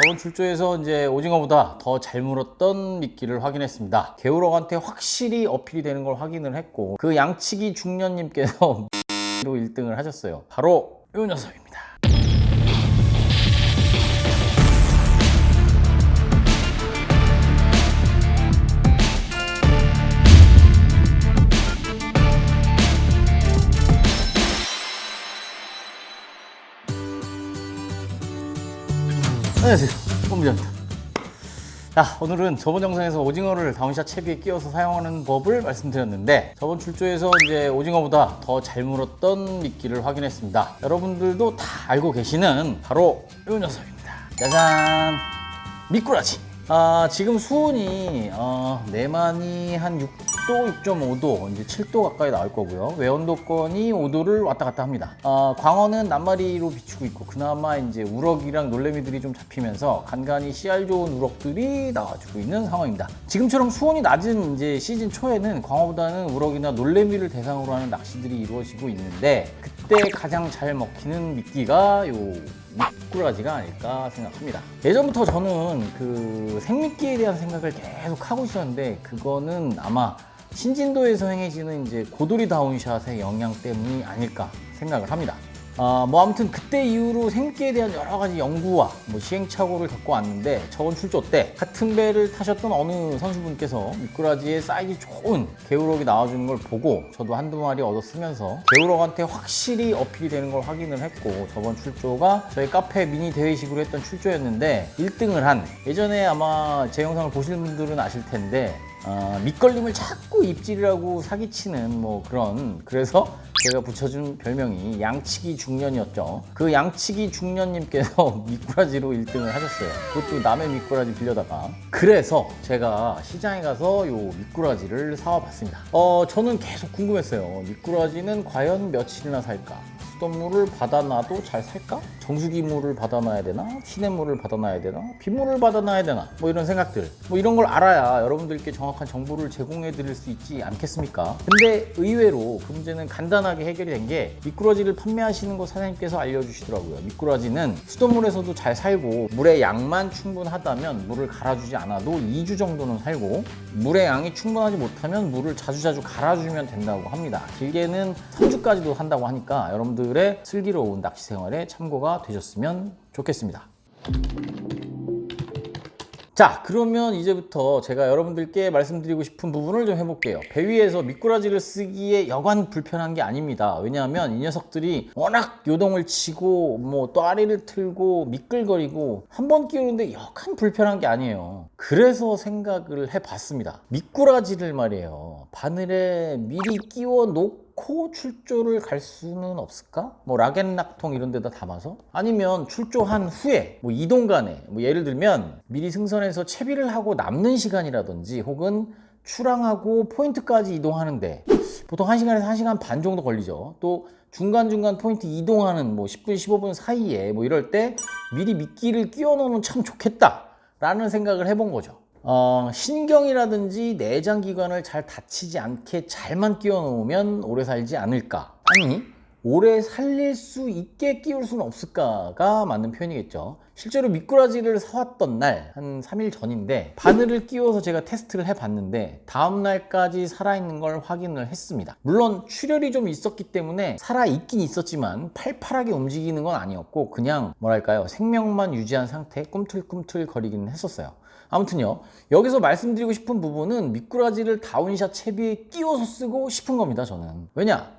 저번 출조에서 이제 오징어보다 더 잘 물었던 미끼를 확인했습니다. 개우럭한테 확실히 어필이 되는 걸 확인을 했고, 그 양치기 중년님께서 로 1등을 하셨어요. 바로 이 녀석입니다. 안녕하세요, 본부장입니다. 자, 오늘은 저번 영상에서 오징어를 다운샷 채비에 끼워서 사용하는 법을 말씀드렸는데, 저번 출조에서 이제 오징어보다 더 잘 물었던 미끼를 확인했습니다. 여러분들도 다 알고 계시는 바로 이 녀석입니다. 짜잔! 미꾸라지. 지금 수온이 내만이 한 6도, 6.5도, 이제 7도 가까이 나올 거고요. 외온도권이 5도를 왔다 갔다 합니다. 광어는 낱마리로 비추고 있고, 그나마 이제 우럭이랑 놀래미들이 좀 잡히면서 간간히 씨알 좋은 우럭들이 나와주고 있는 상황입니다. 지금처럼 수온이 낮은 이제 시즌 초에는 광어보다는 우럭이나 놀래미를 대상으로 하는 낚시들이 이루어지고 있는데, 그때 가장 잘 먹히는 미끼가 요 미꾸라지가 아닐까 생각합니다. 예전부터 저는 그 생미끼에 대한 생각을 계속 하고 있었는데, 그거는 아마 신진도에서 행해지는 이제 고도리 다운샷의 영향 때문이 아닐까 생각을 합니다. 아무튼 그때 이후로 생미끼에 대한 여러 가지 연구와 시행착오를 겪어왔는데, 저번 출조 때 같은 배를 타셨던 어느 선수분께서 미꾸라지의 사이즈 좋은 개우럭이 나와주는 걸 보고 저도 한두 마리 얻어 쓰면서 개우럭한테 확실히 어필이 되는 걸 확인을 했고, 저번 출조가 저희 카페 미니 대회식으로 했던 출조였는데 1등을 한, 예전에 아마 제 영상을 보시는 분들은 아실 텐데 밑걸림을 자꾸 입질이라고 사기치는 그래서 제가 붙여준 별명이 양치기 중년이었죠. 그 양치기 중년님께서 미꾸라지로 1등을 하셨어요. 그것도 남의 미꾸라지 빌려다가. 그래서 제가 시장에 가서 요 미꾸라지를 사와 봤습니다. 저는 계속 궁금했어요. 미꾸라지는 과연 며칠이나 살까? 수돗물을 받아놔도 잘 살까? 정수기물을 받아놔야 되나? 시냇물을 받아놔야 되나? 빗물을 받아놔야 되나? 이런 생각들, 이런 걸 알아야 여러분들께 정확한 정보를 제공해 드릴 수 있지 않겠습니까? 근데 의외로 그 문제는 간단하게 해결이 된 게, 미꾸라지를 판매하시는 곳 사장님께서 알려주시더라고요. 미꾸라지는 수돗물에서도 잘 살고, 물의 양만 충분하다면 물을 갈아주지 않아도 2주 정도는 살고, 물의 양이 충분하지 못하면 물을 자주자주 갈아주면 된다고 합니다. 길게는 3주까지도 한다고 하니까 여러분들의 슬기로운 낚시 생활에 참고가 되셨으면 좋겠습니다. 자, 그러면 이제부터 제가 여러분들께 말씀드리고 싶은 부분을 좀 해볼게요. 배 위에서 미꾸라지를 쓰기에 여간 불편한 게 아닙니다. 왜냐하면 이 녀석들이 워낙 요동을 치고 또아리를 틀고 미끌거리고 한 번 끼우는데 여간 불편한 게 아니에요. 그래서 생각을 해봤습니다. 미꾸라지를 말이에요, 바늘에 미리 끼워 놓고 출조를 갈 수는 없을까? 락앤락통 이런 데다 담아서? 아니면 출조한 후에 이동간에 예를 들면 미리 승선해서 채비를 하고 남는 시간이라든지, 혹은 출항하고 포인트까지 이동하는데 보통 1시간에서 1시간 반 정도 걸리죠. 또 중간중간 포인트 이동하는 10분, 15분 사이에 이럴 때 미리 미끼를 끼워 놓으면 참 좋겠다 라는 생각을 해본 거죠. 신경이라든지 내장기관을 잘 다치지 않게 잘만 끼워 놓으면 오래 살지 않을까? 아니, 오래 살릴 수 있게 끼울 수는 없을까가 맞는 표현이겠죠. 실제로 미꾸라지를 사왔던 날, 한 3일 전인데 바늘을 끼워서 제가 테스트를 해봤는데 다음날까지 살아있는 걸 확인을 했습니다. 물론 출혈이 좀 있었기 때문에 살아있긴 있었지만 팔팔하게 움직이는 건 아니었고, 그냥 생명만 유지한 상태, 꿈틀꿈틀 거리기는 했었어요. 아무튼요, 여기서 말씀드리고 싶은 부분은 미꾸라지를 다운샷 채비에 끼워서 쓰고 싶은 겁니다, 저는. 왜냐?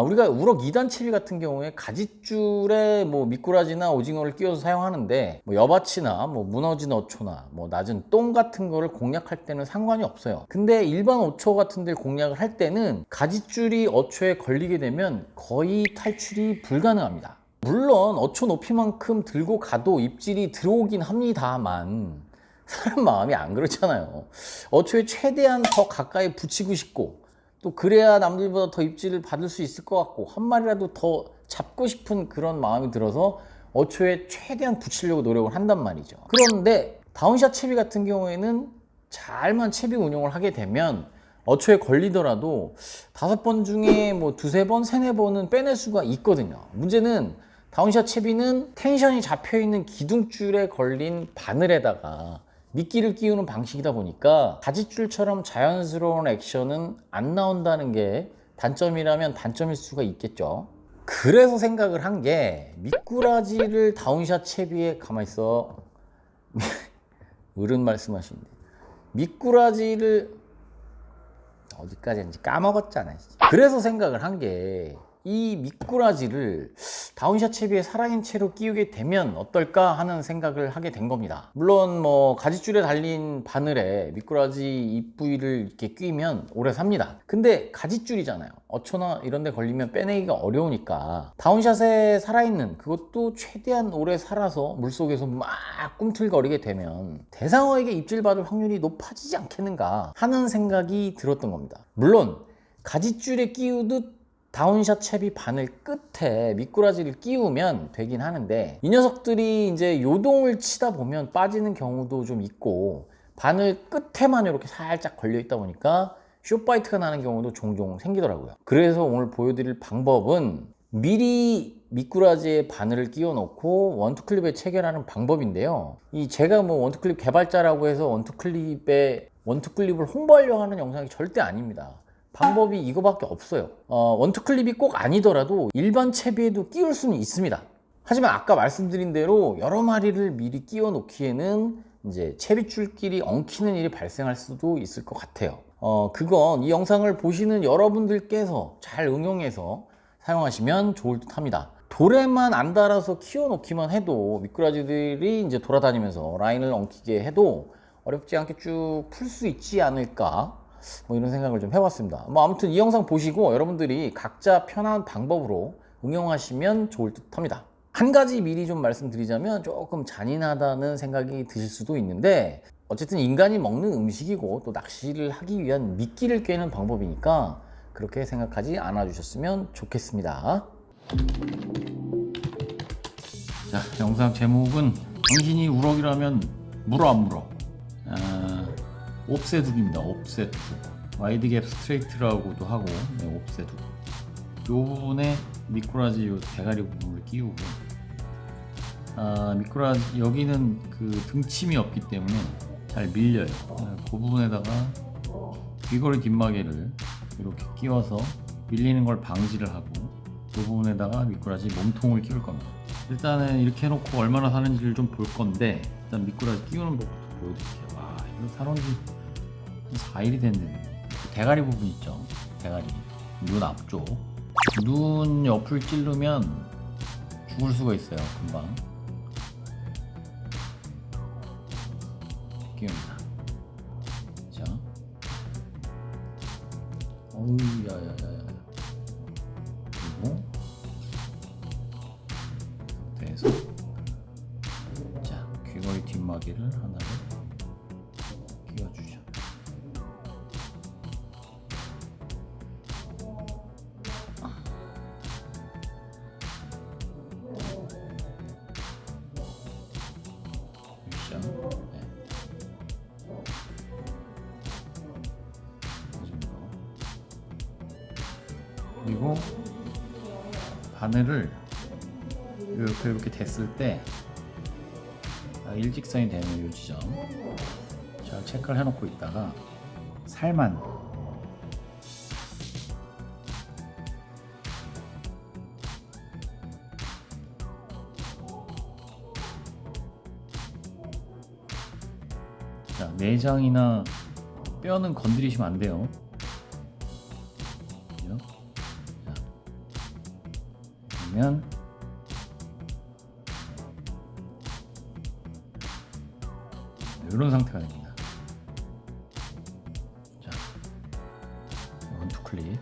우리가 우럭 2단 채비 같은 경우에 가짓줄에 미꾸라지나 오징어를 끼워서 사용하는데, 여바치나 무너진 어초나 낮은 똥 같은 거를 공략할 때는 상관이 없어요. 근데 일반 어초 같은 데를 공략을 할 때는 가짓줄이 어초에 걸리게 되면 거의 탈출이 불가능합니다. 물론 어초 높이만큼 들고 가도 입질이 들어오긴 합니다만, 사람 마음이 안 그렇잖아요. 어초에 최대한 더 가까이 붙이고 싶고, 또 그래야 남들보다 더 입질을 받을 수 있을 것 같고, 한 마리라도 더 잡고 싶은 그런 마음이 들어서 어초에 최대한 붙이려고 노력을 한단 말이죠. 그런데 다운샷 채비 같은 경우에는 잘만 채비 운용을 하게 되면 어초에 걸리더라도 5번 중에 두세 번, 세네 번은 빼낼 수가 있거든요. 문제는 다운샷 채비는 텐션이 잡혀있는 기둥줄에 걸린 바늘에다가 미끼를 끼우는 방식이다 보니까 가지줄처럼 자연스러운 액션은 안 나온다는 게 단점이라면 단점일 수가 있겠죠. 그래서 생각을 한 게 미꾸라지를 다운샷 채비에 가만히 있어 어른 말씀하시는데 미꾸라지를 어디까지 했는지 까먹었잖아요. 그래서 생각을 한 게 이 미꾸라지를 다운샷 채비에 살아있는 채로 끼우게 되면 어떨까 하는 생각을 하게 된 겁니다. 물론 뭐 가지줄에 달린 바늘에 미꾸라지 입 부위를 이렇게 끼면 오래 삽니다. 근데 가지줄이잖아요. 어초나 이런 데 걸리면 빼내기가 어려우니까 다운샷에 살아있는 그것도 최대한 오래 살아서 물속에서 막 꿈틀거리게 되면 대상어에게 입질받을 확률이 높아지지 않겠는가 하는 생각이 들었던 겁니다. 물론 가지줄에 끼우듯 다운샷 채비 바늘 끝에 미꾸라지를 끼우면 되긴 하는데 이 녀석들이 이제 요동을 치다 보면 빠지는 경우도 좀 있고 바늘 끝에만 이렇게 살짝 걸려 있다 보니까 숏바이트가 나는 경우도 종종 생기더라고요. 그래서 오늘 보여드릴 방법은 미리 미꾸라지에 바늘을 끼워 놓고 원투클립에 체결하는 방법인데요. 제가 뭐 원투클립 개발자라고 해서 원투클립을 홍보하려고 하는 영상이 절대 아닙니다. 방법이 이거밖에 없어요. 원투클립이 꼭 아니더라도 일반 채비에도 끼울 수는 있습니다. 하지만 아까 말씀드린 대로 여러 마리를 미리 끼워 놓기에는 이제 채비줄끼리 엉키는 일이 발생할 수도 있을 것 같아요. 그건 이 영상을 보시는 여러분들께서 잘 응용해서 사용하시면 좋을 듯 합니다. 돌에만 안 달아서 키워 놓기만 해도 미꾸라지들이 이제 돌아다니면서 라인을 엉키게 해도 어렵지 않게 쭉 풀 수 있지 않을까, 뭐 이런 생각을 좀 해봤습니다. 뭐 아무튼 이 영상 보시고 여러분들이 각자 편한 방법으로 응용하시면 좋을 듯 합니다. 한 가지 미리 좀 말씀드리자면 조금 잔인하다는 생각이 드실 수도 있는데 어쨌든 인간이 먹는 음식이고 또 낚시를 하기 위한 미끼를 꿰는 방법이니까 그렇게 생각하지 않아 주셨으면 좋겠습니다. 자, 영상 제목은 당신이 우럭이라면 물어 안 물어? 옵셋둑입니다. 옵셋둑. 와이드갭 스트레이트라고도 하고, 네, 옵셋둑. 요 부분에 미꾸라지 요 대가리 부분을 끼우고, 미꾸라지 여기는 그 등침이 없기 때문에 잘 밀려요. 그 부분에다가 귀걸이 뒷마개를 이렇게 끼워서 밀리는 걸 방지를 하고, 그 부분에다가 미꾸라지 몸통을 끼울 겁니다. 일단은 이렇게 해놓고 얼마나 사는지를 좀 볼 건데, 일단 미꾸라지 끼우는 법부터 보여드릴게요. 와, 이거 사놓은 지 4일이 됐는데. 대가리 부분 있죠? 대가리. 눈 앞쪽. 눈 옆을 찌르면 죽을 수가 있어요. 금방. 끼웁니다. 자. 어우, 야야야야. 그리고 상태에서 자, 귀걸이 뒷마개를 하나를 끼워주죠. 그리고 바늘을 이렇게 됐을 때 일직선이 되는 이 지점 잘 체크를 해놓고 있다가 살만 자, 내장이나 뼈는 건드리시면 안 돼요. 그러면 이런 상태가 됩니다. 자, 원투 클릭.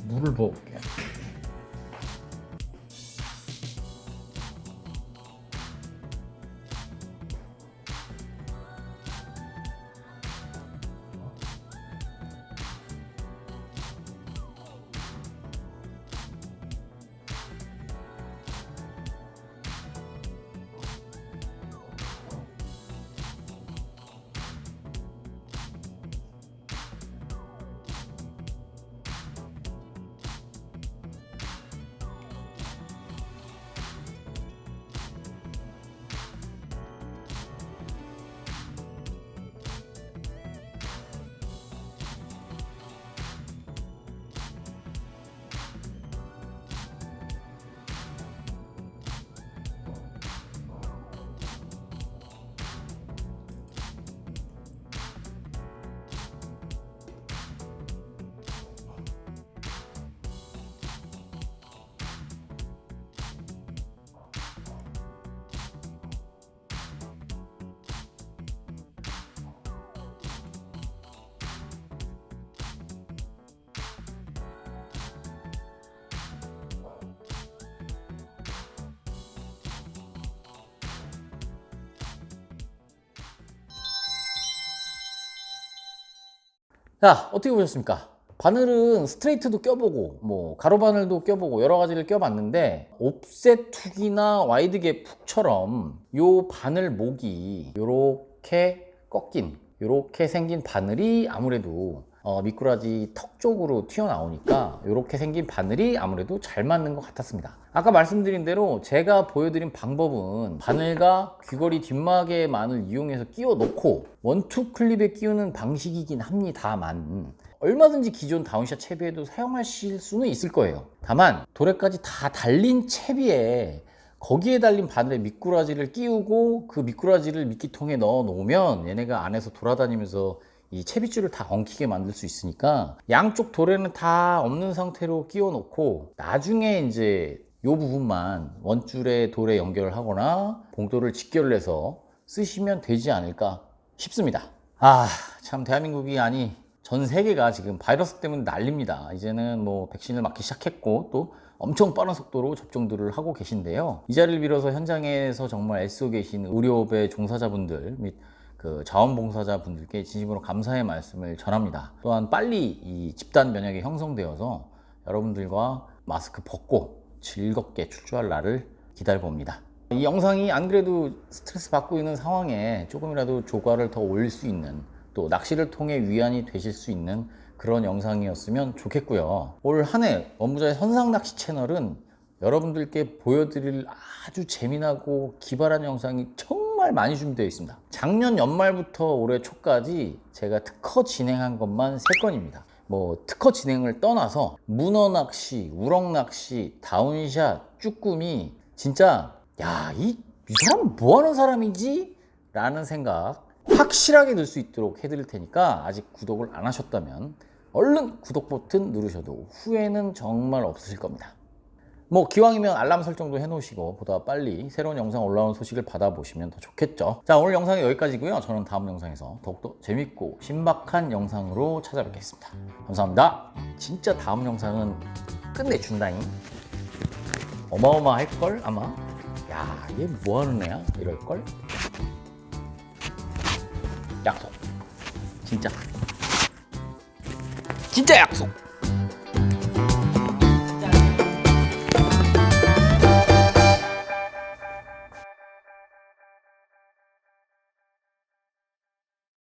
물을 부어볼게요. 자, 어떻게 보셨습니까? 바늘은 스트레이트도 껴보고 뭐 가로 바늘도 껴보고 여러 가지를 껴봤는데, 옵셋 툭이나 와이드 갭 훅처럼 요 바늘 목이 요렇게 꺾인, 요렇게 생긴 바늘이 아무래도 미꾸라지 턱 쪽으로 튀어나오니까 요렇게 생긴 바늘이 아무래도 잘 맞는 것 같았습니다. 아까 말씀드린 대로 제가 보여드린 방법은 바늘과 귀걸이 뒷마개만을 이용해서 끼워 놓고 원투 클립에 끼우는 방식이긴 합니다만, 얼마든지 기존 다운샷 채비에도 사용하실 수는 있을 거예요. 다만 도래까지 다 달린 채비에 거기에 달린 바늘에 미꾸라지를 끼우고 그 미꾸라지를 미끼통에 넣어 놓으면 얘네가 안에서 돌아다니면서 이 채비줄을 다 엉키게 만들 수 있으니까, 양쪽 도래는 다 없는 상태로 끼워 놓고 나중에 이제 요 부분만 원줄에 돌에 연결을 하거나 봉돌을 직결을 해서 쓰시면 되지 않을까 싶습니다. 참 대한민국이, 아니 전 세계가 지금 바이러스 때문에 난립니다. 이제는 뭐 백신을 맞기 시작했고 또 엄청 빠른 속도로 접종들을 하고 계신데요. 이 자리를 빌어서 현장에서 정말 애쓰고 계신 의료업의 종사자분들 및 그 자원봉사자분들께 진심으로 감사의 말씀을 전합니다. 또한 빨리 이 집단 면역이 형성되어서 여러분들과 마스크 벗고 즐겁게 출조할 날을 기다려봅니다. 이 영상이 안 그래도 스트레스 받고 있는 상황에 조금이라도 조과를 더 올릴 수 있는, 또 낚시를 통해 위안이 되실 수 있는 그런 영상이었으면 좋겠고요. 올 한 해 원부자의 선상낚시 채널은 여러분들께 보여드릴 아주 재미나고 기발한 영상이 정말 많이 준비되어 있습니다. 작년 연말부터 올해 초까지 제가 특허 진행한 것만 3건입니다. 뭐 특허 진행을 떠나서 문어 낚시, 우럭 낚시, 다운샷, 쭈꾸미, 진짜 이 사람 뭐 하는 사람이지? 라는 생각 확실하게 들 수 있도록 해드릴 테니까, 아직 구독을 안 하셨다면 얼른 구독 버튼 누르셔도 후회는 정말 없으실 겁니다. 뭐 기왕이면 알람 설정도 해놓으시고 보다 빨리 새로운 영상 올라온 소식을 받아보시면 더 좋겠죠. 자, 오늘 영상은 여기까지고요. 저는 다음 영상에서 더욱더 재밌고 신박한 영상으로 찾아뵙겠습니다. 감사합니다. 진짜 다음 영상은 끝내준다잉. 어마어마할걸 아마. 얘 뭐하는 애야? 이럴걸? 약속. 진짜 약속.